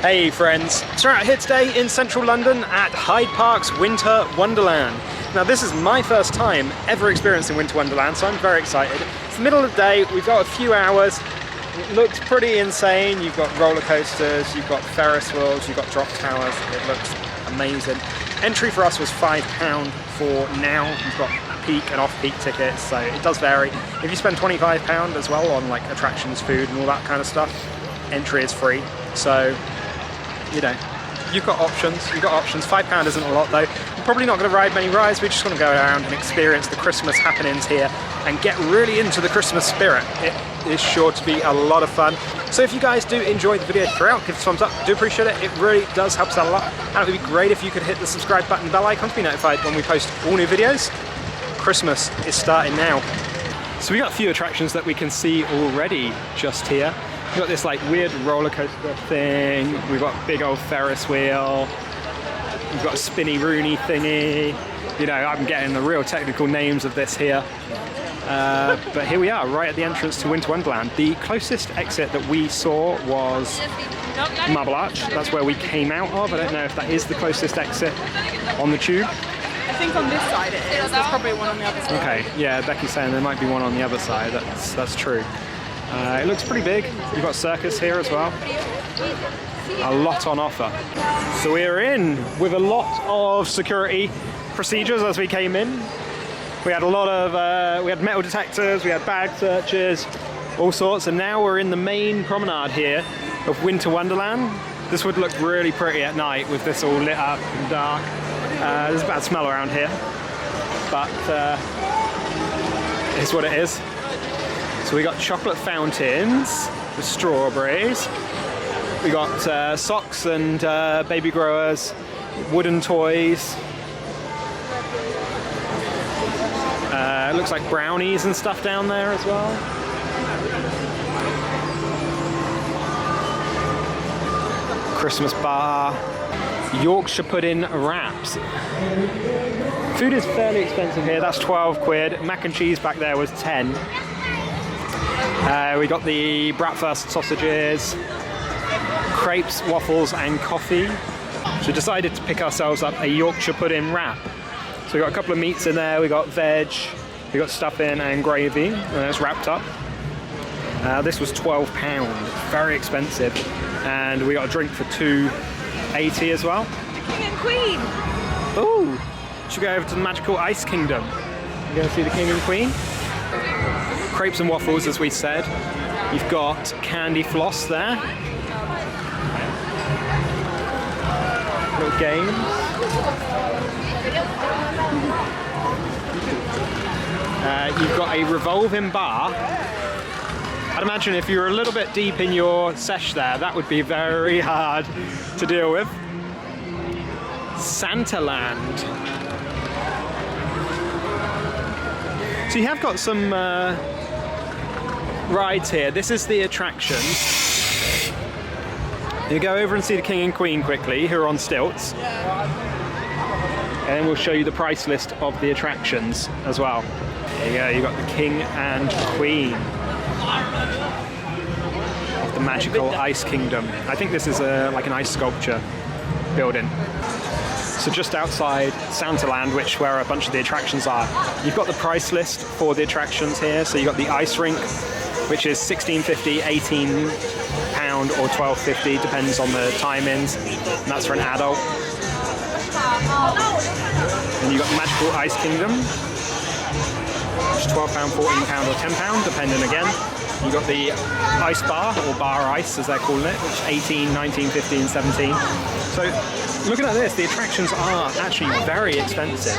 Hey friends, so we're out here today in central London at Hyde Park's Winter Wonderland. Now this is my first time ever experiencing Winter Wonderland, so I'm very excited. It's the middle of the day, we've got a few hours. It looks pretty insane. You've got roller coasters, you've got Ferris wheels, you've got drop towers. It looks amazing. Entry for us was £5 for now. You've got peak and off-peak tickets, so it does vary. If you spend £25 as well on like attractions, food and all that kind of stuff, entry is free. So, you know, you've got options. £5 isn't a lot though. We're probably not going to ride many rides. We're just going to go around and experience the Christmas happenings here and get really into the Christmas spirit. It is sure to be a lot of fun. So if you guys do enjoy the video throughout, give it a thumbs up. I do appreciate it. It really does help us out a lot. And it would be great if you could hit the subscribe button and bell icon to be notified when we post all new videos. Christmas is starting now. So we got a few attractions that we can see already just here. We've got this like weird roller coaster thing. We've got a big old Ferris wheel. We've got a spinny Rooney thingy. You know, I'm getting the real technical names of this here. But here we are, right at the entrance to Winter Wonderland. The closest exit that we saw was Marble Arch. That's where we came out of. I don't know if that is the closest exit on the tube. I think on this side it is. There's probably one on the other side. Okay, yeah, Becky's saying there might be one on the other side. That's true. It looks pretty big. You've got circus here as well. A lot on offer. So we're in with a lot of security procedures as we came in. We had a lot of, we had metal detectors, we had bag searches, all sorts, and now we're in the main promenade here of Winter Wonderland. This would look really pretty at night with this all lit up and dark. There's a bad smell around here, but it's what it is. So we got chocolate fountains with strawberries. We got socks and baby growers, wooden toys. It looks like brownies and stuff down there as well. Christmas bar. Yorkshire pudding wraps. Food is fairly expensive here. That's 12 quid. Mac and cheese back there was 10. We got the Bratwurst sausages, crepes, waffles and coffee. So we decided to pick ourselves up a Yorkshire pudding wrap. So we got a couple of meats in there, we got veg, we got stuffing and gravy, and it's wrapped up. This was £12, very expensive. And we got a drink for £2.80 as well. The King and Queen! Ooh! Should we go over to the magical ice kingdom? We're going to see the King and Queen. Crepes and waffles, as we said. You've got candy floss there. Little games. You've got a revolving bar. I'd imagine if you're a little bit deep in your sesh there, that would be very hard to deal with. Santa Land. So you have got some rides here. This is the attraction. You go over and see the King and Queen quickly, who are on stilts. And then we'll show you the price list of the attractions as well. There you go, you've got the King and Queen of the magical ice kingdom. I think this is like an ice sculpture building. So just outside Santa Land, where a bunch of the attractions are, you've got the price list for the attractions here. So you've got the ice rink, which is £16.50, £18 or £12.50, depends on the timings, and that's for an adult. And you've got the magical ice kingdom, which is £12, £14 or £10, depending again. You've got the ice bar, or bar ice as they're calling it, which is 18, 19, 15, 17. So looking at this, the attractions are actually very expensive.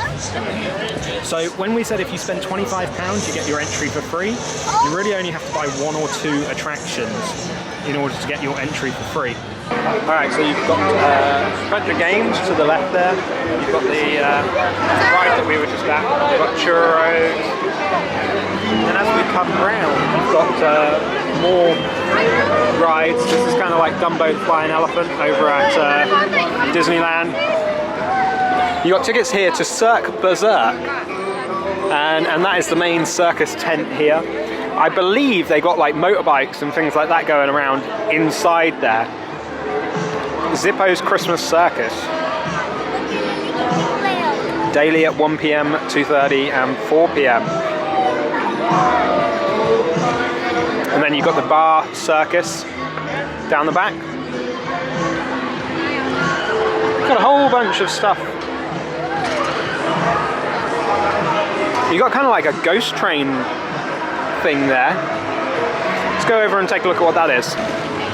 So when we said if you spend £25 you get your entry for free, you really only have to buy 1 or 2 attractions in order to get your entry for free. Alright, so you've got a bunch of games to the left there. You've got the ride that we were just at. You've got churros. And as we come round, you've got more rides. This is kind of like Dumbo the Flying Elephant over at Disneyland. You got tickets here to Cirque Berserk, and that is the main circus tent here. I believe they got like motorbikes and things like that going around inside there. Zippo's Christmas Circus. Daily at 1 p.m, 2:30 and 4 p.m. And then you've got the bar circus down the back. Got a whole bunch of stuff. You got kind of like a ghost train thing there. Let's go over and take a look at what that is.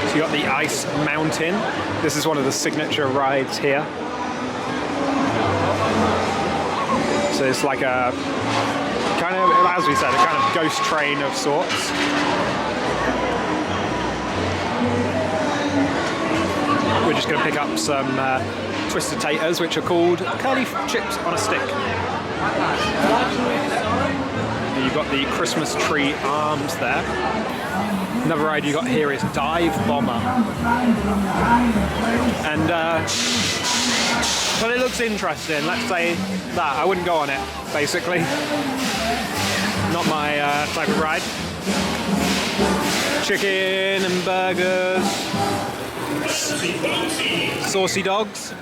So you got the Ice Mountain. This is one of the signature rides here. So it's like a kind of, as we said, a kind of ghost train of sorts. We're just going to pick up some twisted taters, which are called curly chips on a stick. You've got the Christmas tree arms there. Another ride you got here is Dive Bomber. And, well, it looks interesting, let's say that. I wouldn't go on it, basically. Not my type of ride. Chicken and burgers. Saucy dogs.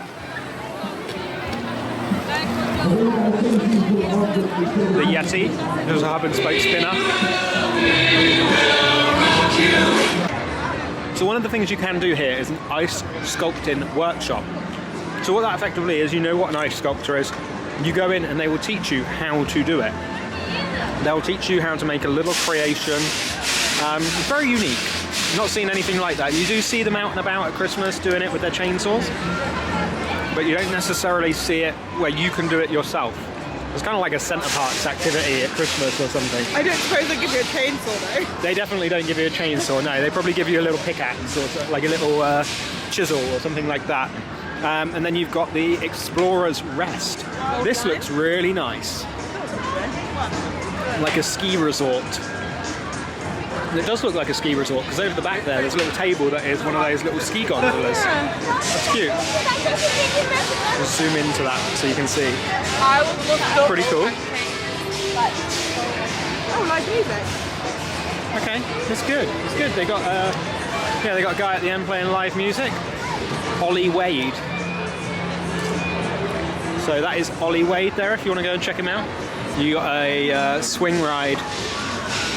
The Yeti. There's a hub and spoke spinner. So one of the things you can do here is an ice sculpting workshop. So what that effectively is, you know what an ice sculptor is. You go in and they will teach you how to do it. They'll teach you how to make a little creation. It's very unique. Not seen anything like that. You do see them out and about at Christmas doing it with their chainsaws, but you don't necessarily see it where you can do it yourself. It's kind of like a Centre Parks activity at Christmas or something. I don't suppose they give you a chainsaw though. They definitely don't give you a chainsaw, no. They probably give you a little pickaxe or like a little chisel or something like that. And then you've got the Explorer's Rest. This looks really nice. Like a ski resort. It does look like a ski resort, because over the back there's a little table that is one of those little ski gondolas. That's cute. We'll zoom into that so you can see. Pretty cool. Oh, live music. Okay, that's good. It's good. They got they got a guy at the end playing live music. Ollie Wade. So that is Ollie Wade there. If you want to go and check him out. You got a swing ride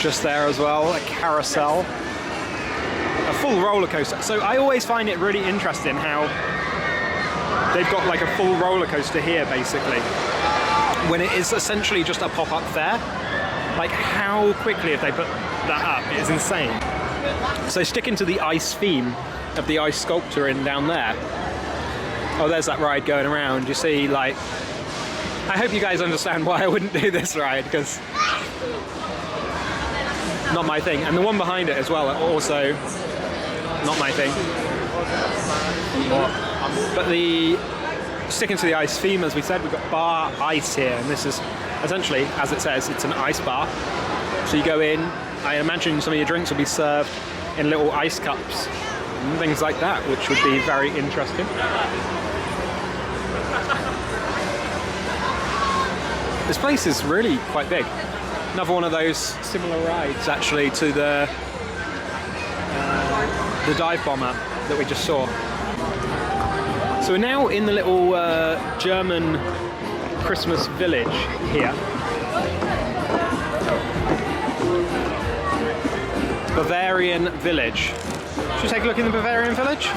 just there as well, a carousel, a full roller coaster. So I always find it really interesting how they've got like a full roller coaster here basically, when it is essentially just a pop-up fair. Like how quickly have they put that up? It is insane. So sticking to the ice theme of the ice sculpture in down there. Oh, there's that ride going around. You see, like, I hope you guys understand why I wouldn't do this ride, because not my thing. And the one behind it as well, also not my thing. But the sticking to the ice theme, as we said, we've got bar ice here, and this is essentially, as it says, it's an ice bar. So you go in, I imagine some of your drinks will be served in little ice cups and things like that, which would be very interesting. This place is really quite big. Another one of those similar rides actually to the dive bomber that we just saw. So we're now in the little German Christmas village here. Bavarian Village. Should we take a look in the Bavarian Village?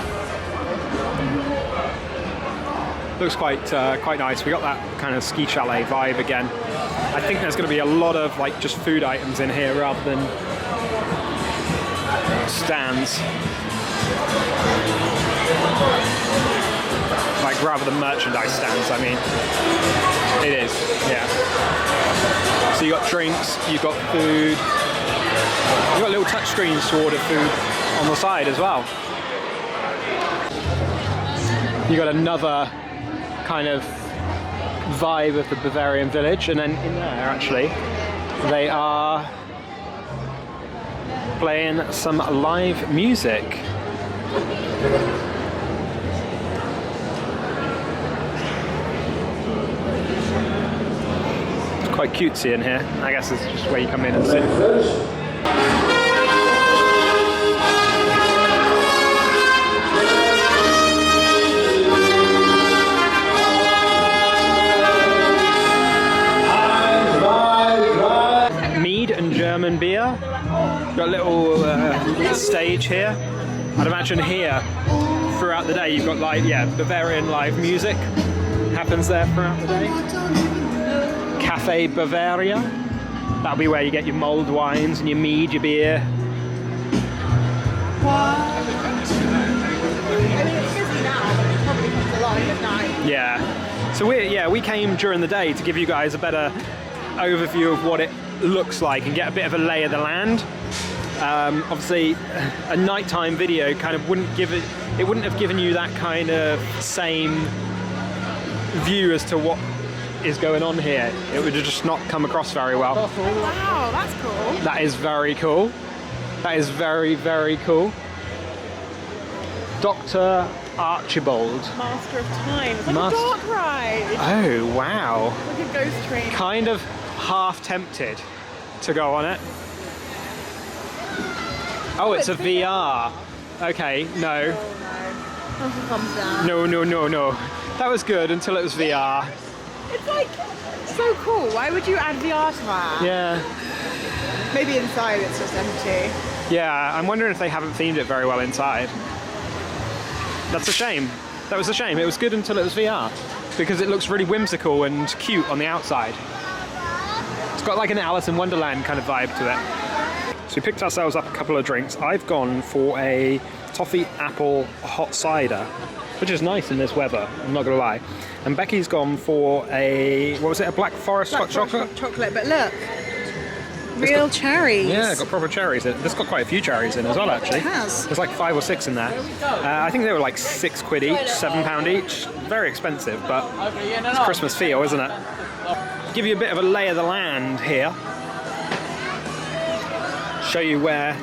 Looks quite nice. We got that kind of ski chalet vibe again. I think there's going to be a lot of like just food items in here rather than stands. Like rather than merchandise stands, I mean. It is, yeah. So you got drinks, you've got food. You've got little touch screens to order food on the side as well. You got another kind of vibe of the Bavarian Village, and then in there actually they are playing some live music. It's quite cutesy in here. I guess it's just where you come in and sit. stage here. I'd imagine here, throughout the day, you've got like, yeah, Bavarian live music happens there throughout the day. Cafe Bavaria. That'll be where you get your mulled wines and your mead, your beer. I mean, it's busy now, but it probably comes alive at night. Yeah. So we came during the day to give you guys a better overview of what it looks like and get a bit of a lay of the land. Obviously, a nighttime video kind of wouldn't have given you that kind of same view as to what is going on here. It would have just not come across very well. Wow, that's cool. That is very cool. That is very, very cool. Dr. Archibald. Master of Time. It's like a dark ride. Oh, wow. Like a ghost train. Kind of half tempted to go on it. Oh, it's a VR. Okay, no. Oh no. Nothing comes down. No. That was good until it was VR. It's like so cool. Why would you add VR to that? Yeah. Maybe inside it's just empty. Yeah, I'm wondering if they haven't themed it very well inside. That's a shame. That was a shame. It was good until it was VR. Because it looks really whimsical and cute on the outside. It's got like an Alice in Wonderland kind of vibe to it. So we picked ourselves up a couple of drinks. I've gone for a toffee apple hot cider, which is nice in this weather, I'm not gonna lie. And Becky's gone for a, what was it, a black forest hot chocolate? Chocolate, but look. Real cherries. Yeah, got proper cherries in it. This got quite a few cherries in as well, actually. It has. There's like 5 or 6 in there. I think they were like £6 each, £7 each. Very expensive, but it's Christmas feel, isn't it? Give you a bit of a lay of the land here. Show you where.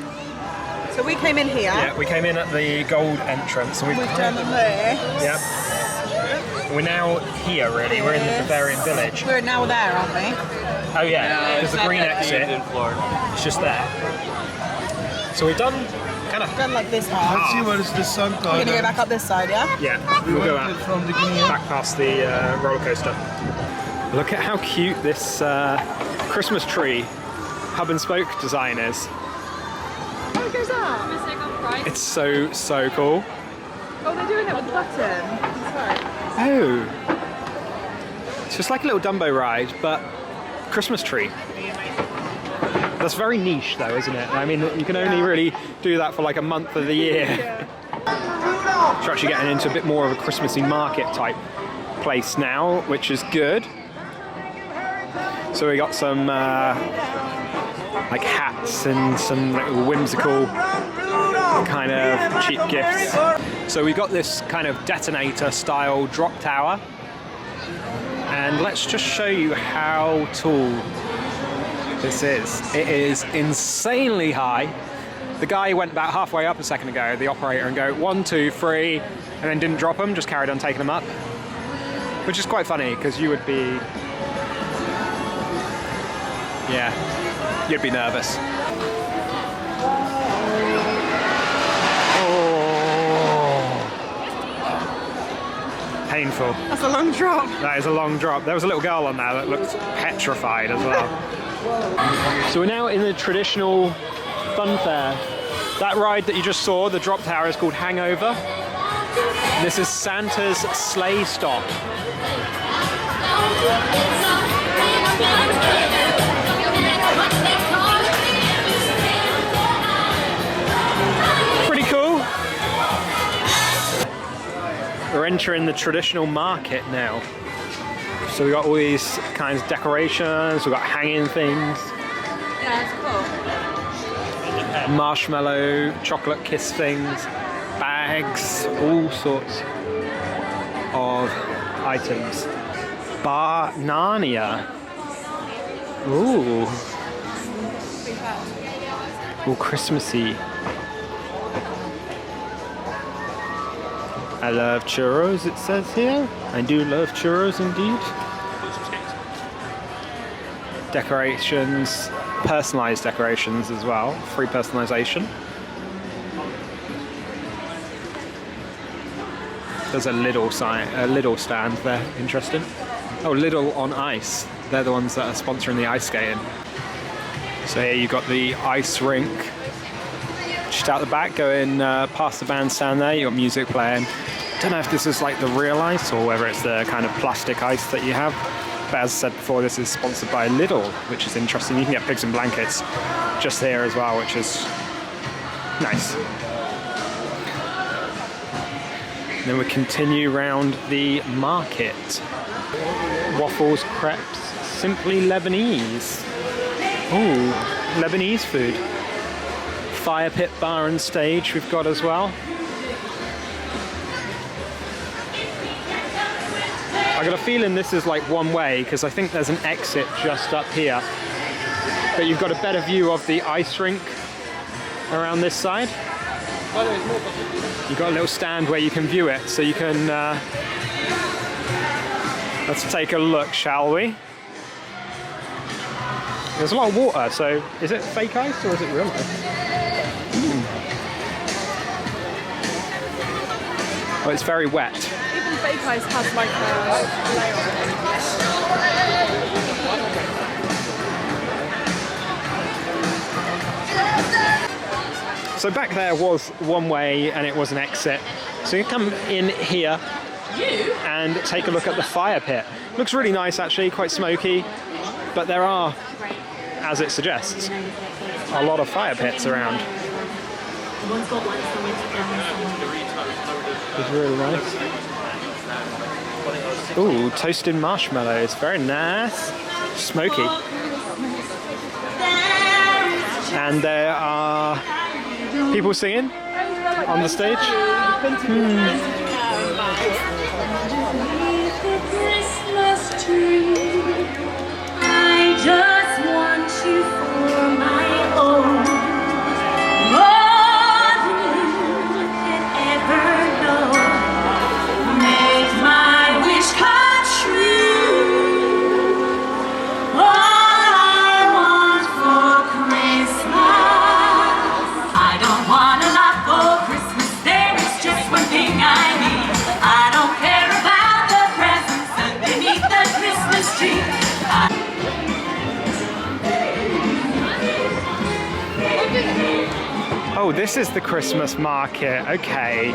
So we came in here. Yeah, we came in at the gold entrance. And We've done this. Yep. We're now here, really. We're in the Bavarian Village. We're now there, aren't we? Oh yeah, there's the green exit. It's just there. So we've done kind of. We've done like this half. Let's see what is the sun We're gonna go back up this side, yeah? Yeah, we'll go out from the green. back past the roller coaster. Look at how cute this Christmas tree hub and spoke design is. Oh, it goes up. It's so cool. Oh, they're doing it with the button. Sorry. Oh, it's just like a little Dumbo ride, but Christmas tree. That's very niche though, isn't it? I mean, you can only really do that for like a month of the year. Yeah. We're actually getting into a bit more of a Christmassy market type place now, which is good. So we got some like hats and some like whimsical kind of cheap gifts. So we got this kind of detonator style drop tower. And let's just show you how tall this is. It is insanely high. The guy went about halfway up a second ago, the operator, and go 1, 2, 3, and then didn't drop them, just carried on taking them up. Which is quite funny, because you would be... yeah, you'd be nervous. Painful. That's a long drop. That is a long drop. There was a little girl on there that looked petrified as well. So we're now in the traditional fun fair. That ride that you just saw, the drop tower, is called Hangover. This is Santa's sleigh stop. Pretty cool. We're entering the traditional market now. So we got all these kinds of decorations, we've got hanging things. Yeah, it's cool. Marshmallow, chocolate kiss things, bags, all sorts of items. Bar Narnia. Ooh. All Christmassy. I love churros, it says here. I do love churros indeed. Decorations, personalised decorations as well, free personalisation. There's a Lidl sign, a Lidl stand there, interesting. Oh, Lidl on Ice. They're the ones that are sponsoring the ice skating. So here you've got the ice rink, just out the back, going past the bandstand there. You got music playing. Don't know if this is like the real ice or whether it's the kind of plastic ice that you have. But as I said before, this is sponsored by Lidl, which is interesting. You can get pigs and blankets just here as well, which is nice. And then we continue round the market. Waffles, crepes, simply Lebanese. Ooh, Lebanese food. Fire pit bar and stage we've got as well. I got a feeling this is like one way because I think there's an exit just up here. But you've got a better view of the ice rink around this side. You've got a little stand where you can view it, so you can... let's take a look, shall we? There's a lot of water, so is it fake ice or is it real ice? Oh, it's very wet. Even fake ice has like a layer. So back there was one way and it was an exit. So you come in here and take a look at the fire pit. Looks really nice actually, quite smoky, but there are, as it suggests, a lot of fire pits around. It's really nice. Ooh, toasted marshmallows, very nice. Smoky. And there are people singing on the stage. I just want you for my own, more than you can ever know. Make my wish come true. All I want for Christmas. I don't want a lot for Christmas. There is just one thing I need. I don't care about the presents underneath the Christmas tree. Oh, this is the Christmas market. Okay.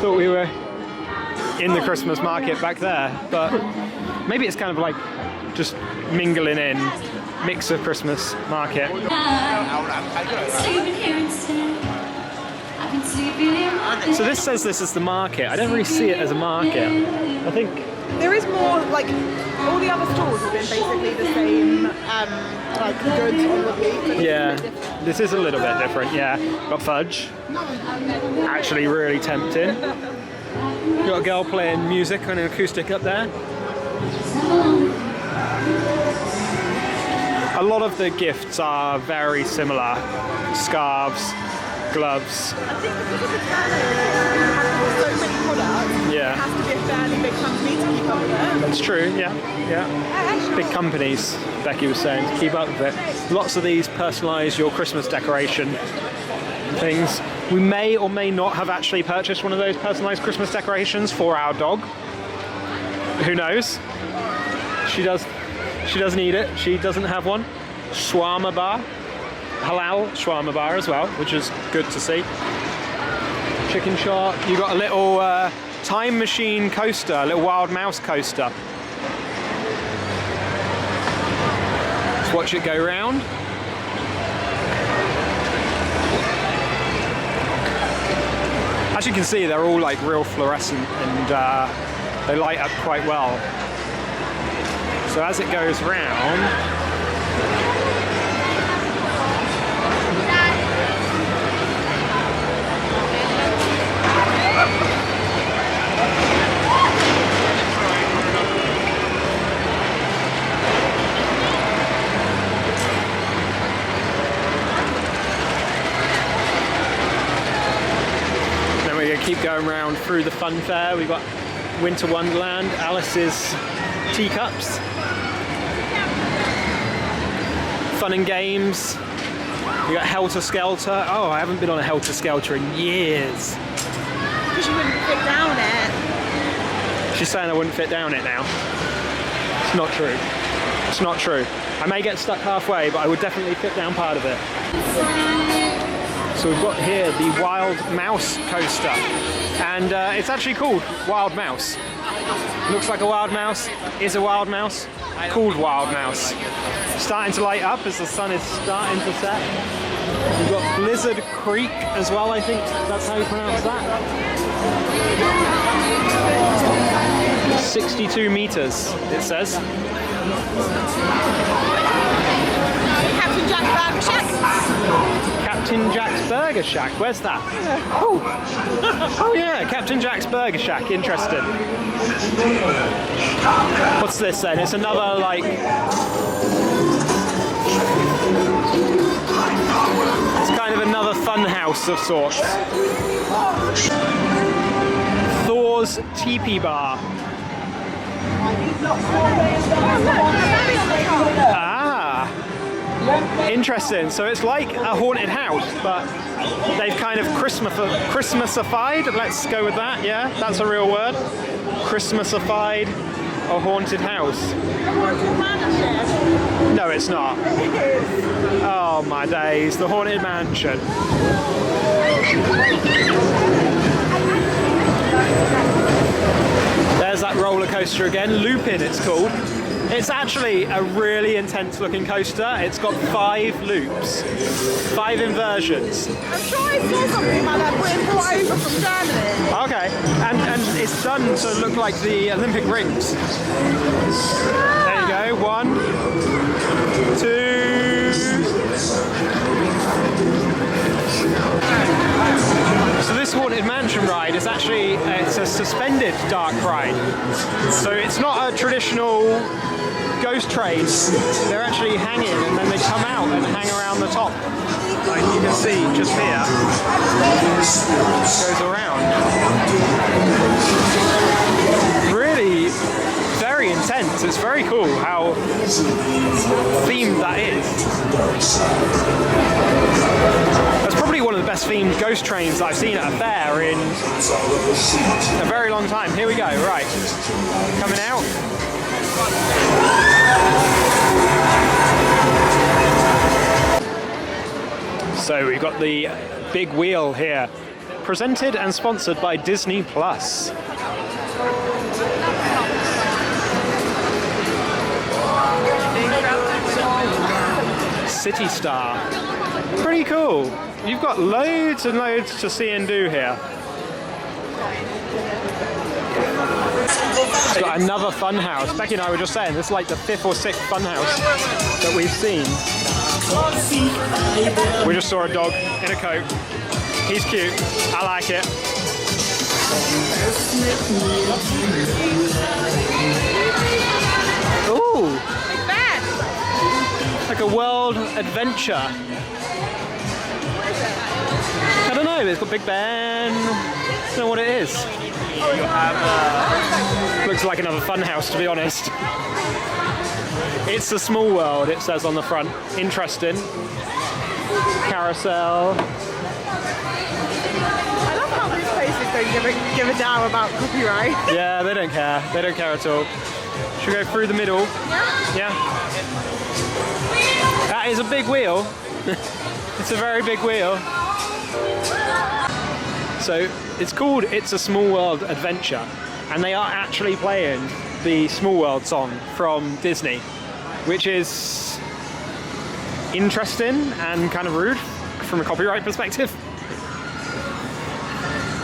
Thought we were in the Christmas market back there, but maybe it's kind of like just mingling in, mix of Christmas market. So this says this is the market. I don't really see it as a market. I think There is more, like, all the other stores have been basically the same, like, goods on repeat. But yeah, this is a little bit different, yeah. Got fudge. Actually really tempting. Got a girl playing music on an acoustic up there. A lot of the gifts are very similar. Scarves, gloves. I think because of the so many products, Yeah. it has to be a fairly big company to keep up with it. That's true, yeah. Big companies, Becky was saying, to keep up with it. Lots of these personalise your Christmas decoration things. We may or may not have actually purchased one of those personalised Christmas decorations for our dog. Who knows? She does need it. She doesn't have one. Shawarma bar. Halal shawarma bar as well, which is good to see. Chicken shop. You got a little time machine coaster, a little wild mouse coaster. Let's watch it go round. As you can see, they're all like real fluorescent and they light up quite well. So as it goes round, then we're going to keep going round through the fun fair. We've got Winter Wonderland, Alice's teacups, fun and games. We got Helter Skelter. Oh, I haven't been on a Helter Skelter in years. Because you wouldn't fit down it. She's saying I wouldn't fit down it now. It's not true. It's not true. I may get stuck halfway, but I would definitely fit down part of it. So we've got here the Wild Mouse coaster, and it's actually called Wild Mouse. Looks like a wild mouse, is a wild mouse, called Wild Mouse. Starting to light up as the sun is starting to set. We've got Blizzard Creek as well, I think that's how you pronounce that. 62 meters, it says. Captain Jack's Burger Shack. Captain Jack's Burger Shack, where's that? Oh, oh yeah, Captain Jack's Burger Shack, interesting. What's this then? It's another like... It's kind of another fun house of sorts. Thor's Teepee Bar. Ah, interesting. So it's like a haunted house, but they've kind of Christmasified. Let's go with that. Yeah, that's a real word. Christmasified a haunted house. No, it's not. Oh my days, the Haunted Mansion. There's that roller coaster again, Lupin it's called. It's actually a really intense looking coaster. It's got 5 loops, 5 inversions. I'm sure I saw something about that being brought over from Germany. Okay, and it's done to look like the Olympic rings. There you go, 1, 2. So this Haunted Mansion ride is actually, it's a suspended dark ride. So it's not a traditional ghost train. They're actually hanging and then they come out and hang around the top. Like you can see just here. Goes around. Really very intense. It's very cool how themed that is. That's probably one of the best themed ghost trains that I've seen at a fair in a very long time. Here we go, right. Coming out. So we've got the big wheel here, presented and sponsored by Disney Plus. City Star. Pretty cool. You've got loads and loads to see and do here. It's got another fun house. Becky and I were just saying, this is like the 5th or 6th fun house that we've seen. We just saw a dog in a coat. He's cute. I like it. Ooh. Like a world adventure. I don't know, it's got Big Ben. I don't know what it is. Looks like another fun house, to be honest. It's a small world, it says on the front. Interesting. Carousel. I love how these places don't give a damn about copyright. Yeah, they don't care. They don't care at all. Should we go through the middle? Yeah. That is a big wheel. It's a very big wheel. So it's called It's a Small World Adventure, and they are actually playing the Small World song from Disney, which is interesting and kind of rude from a copyright perspective.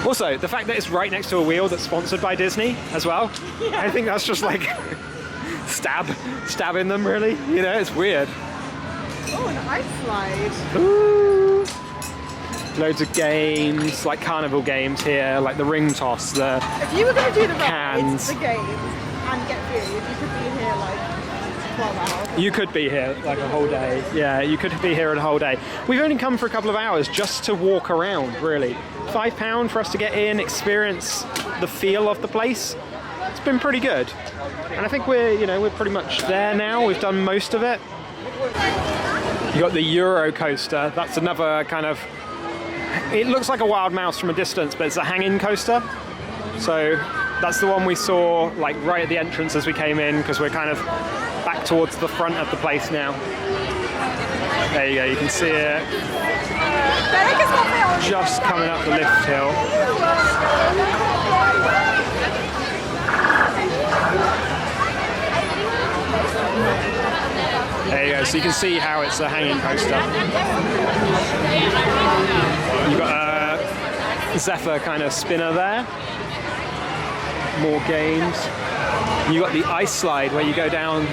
Also, the fact that it's right next to a wheel that's sponsored by Disney as well, yeah. I think that's just like stabbing them really, you know, it's weird. Oh, an ice slide. Ooh. Loads of games, like carnival games here, like the ring toss, the If you were going to do the cans. rides, the games, and get food, you could be here like 12 hours. You could be here like a whole day. Yeah, you could be here a whole day. We've only come for a couple of hours just to walk around, really. £5 for us to get in, experience the feel of the place. It's been pretty good. And I think we're pretty much there now. We've done most of it. You got the Euro coaster. That's another kind of, it looks like a wild mouse from a distance, but it's a hanging coaster. So that's the one we saw like right at the entrance as we came in, because we're kind of back towards the front of the place now. There you go, you can see it. Just coming up the lift hill. There you go, so you can see how it's a hanging coaster. You've got a Zephyr kind of spinner there. More games. You've got the ice slide where you go down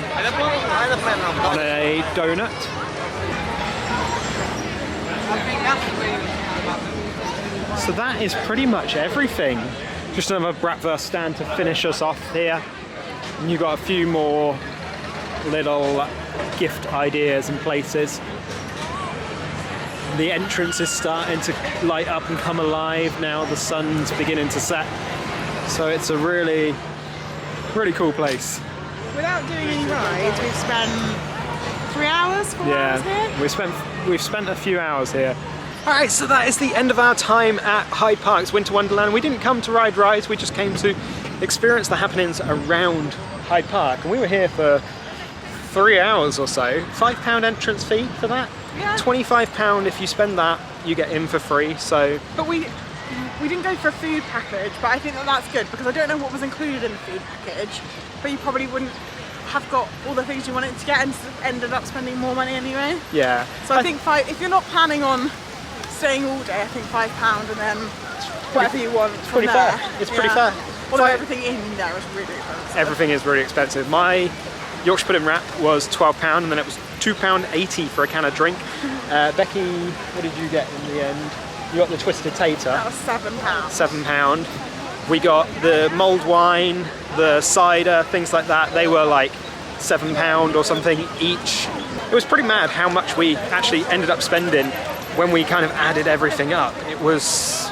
on a donut. So that is pretty much everything. Just another Bratwurst stand to finish us off here. And you've got a few more little gift ideas and places. The entrance is starting to light up and come alive now. The sun's beginning to set. So it's a really, really cool place. Without doing any rides, we've spent 3 hours, 4 hours here? We've spent a few hours here. Alright, so that is the end of our time at Hyde Park's Winter Wonderland. We didn't come to ride rides, we just came to experience the happenings around Hyde Park. And we were here for 3 hours or so. £5 entrance fee for that. Yeah. £25 if you spend that, you get in for free. So, but we didn't go for a food package, but I think that that's good because I don't know what was included in the food package, but you probably wouldn't have got all the things you wanted to get and ended up spending more money anyway. Yeah. So I think if you're not planning on staying all day, I think £5 and then whatever you want from pretty there. fair. It's pretty fair. Although everything in there is really expensive. Everything is really expensive. My Yorkshire pudding wrap was £12 and then it was £2.80 for a can of drink. Becky, what did you get in the end? You got the twisted tater. That was £7. £7. We got the mulled wine, the cider, things like that. They were like £7 or something each. It was pretty mad how much we actually ended up spending when we kind of added everything up. It was,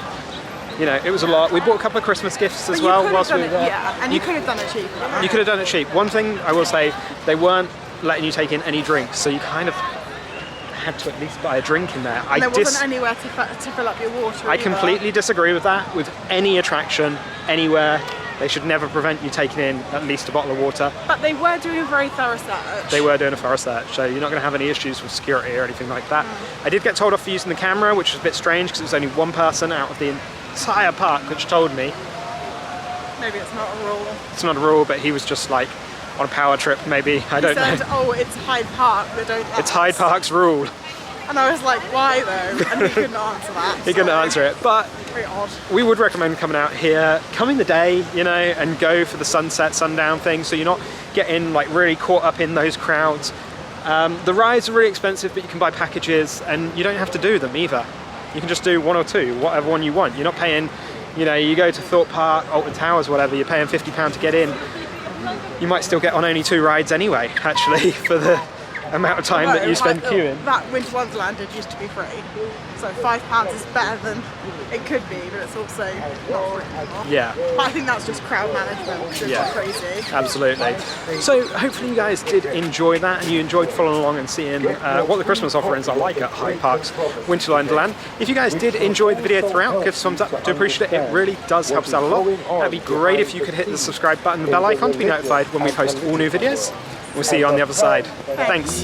you know, it was a lot. We bought a couple of Christmas gifts as well whilst we were there. Yeah, and you could have done it cheaper. You could have done it cheap. One thing I will say, they weren't letting you take in any drinks, so you kind of had to at least buy a drink in there. And there wasn't anywhere to fill up your water I either. completely disagree with that. With any attraction, anywhere, they should never prevent you taking in at least a bottle of water. But they were doing a very thorough search. They were doing a thorough search, so you're not going to have any issues with security or anything like that. I did get told off for using the camera, which was a bit strange because it was only one person out of the entire park which told me. Maybe it's not a rule. It's not a rule, but he was just like on a power trip maybe, I don't know. He said, oh, it's Hyde Park, they don't It's Hyde Park's rule. And I was like, why though? And he couldn't answer that. He couldn't answer it, but very odd. We would recommend coming out here, coming the day, you know, and go for the sunset, sundown thing, so you're not getting like really caught up in those crowds. The rides are really expensive, but you can buy packages and you don't have to do them either. You can just do one or two, whatever one you want. You're not paying, you know, you go to Thorpe Park, Alton Towers, whatever, you're paying £50 to get in. You might still get on only 2 rides anyway, actually, for the amount of time that you spend queuing. That Winter Wonderland did used to be free, so £5 is better than it could be, but it's also not free anymore. Yeah. But I think that's just crowd management, because it's crazy. Absolutely. So hopefully you guys did enjoy that and you enjoyed following along and seeing what the Christmas offerings are like at Hyde Park's Winter Wonderland. If you guys did enjoy the video throughout, give us a thumbs up. Do appreciate it. It really does help us out a lot. That'd be great if you could hit the subscribe button and the bell icon to be notified when we post all new videos. We'll see you on the other side. Thanks.